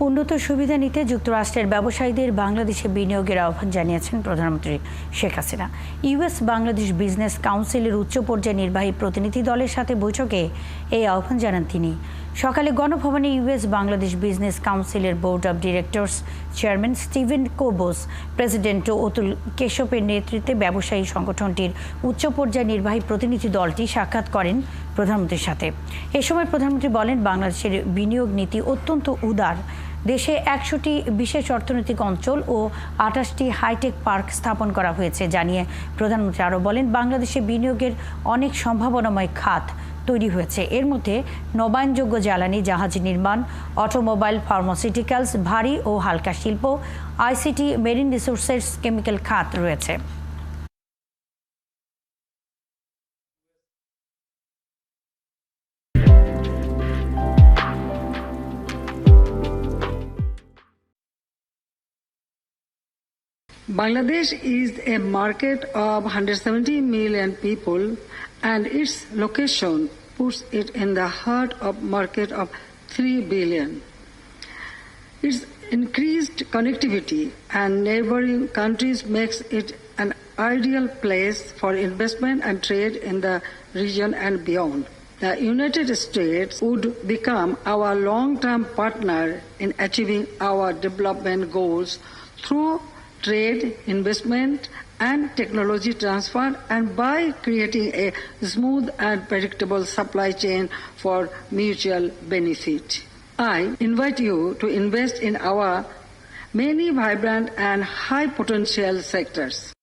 উন্নত সুবিধা নিতে যুক্তরাষ্ট্রের ব্যবসায়ীদের বাংলাদেশে বিনিয়োগের আহ্বান জানিয়েছেন প্রধানমন্ত্রী শেখ হাসিনা। ইউএস বাংলাদেশ বিজনেস কাউন্সিলের উচ্চ পর্যায়ের নির্বাহী প্রতিনিধি দলের সাথে বৈঠকে এই আহ্বান জানান তিনি। সকালে গণভবনে ইউএস বাংলাদেশ বিজনেস কাউন্সিলের board of directors chairman Steven Cobos, president Atul কেশপের নেতৃত্বে ব্যবসায়ী সংগঠনটির উচ্চ পর্যায়ের নির্বাহী প্রতিনিধি দলটি সাক্ষাৎ করেন প্রধানমন্ত্রীর সাথে। এ সময় প্রধানমন্ত্রী বলেন, বাংলাদেশের বিনিয়োগ নীতি অত্যন্ত উদার। দেশে ১০০টি বিশেষ অর্থনৈতিক অঞ্চল ও ২৮টি হাইটেক পার্ক স্থাপন করা হয়েছে জানিয়ে প্রধানমন্ত্রী আরও বলেন, বাংলাদেশে বিনিয়োগের অনেক সম্ভাবনাময় খাত তৈরি হয়েছে। এর মধ্যে নবায়নযোগ্য জ্বালানি, জাহাজ নির্মাণ, অটোমোবাইল, ফার্মাসিউটিক্যালস, ভারী ও হালকা শিল্প, আইসিটি, মেরিন রিসোর্সেস, কেমিক্যাল খাত রয়েছে। Bangladesh is a market of 170 million people, and its location puts it in the heart of market of 3 billion. Its increased connectivity and neighboring countries makes it an ideal place for investment and trade in the region and beyond. The United States would become our long-term partner in achieving our development goals through trade, investment, and technology transfer, and by creating a smooth and predictable supply chain for mutual benefit. I invite you to invest in our many vibrant and high potential sectors.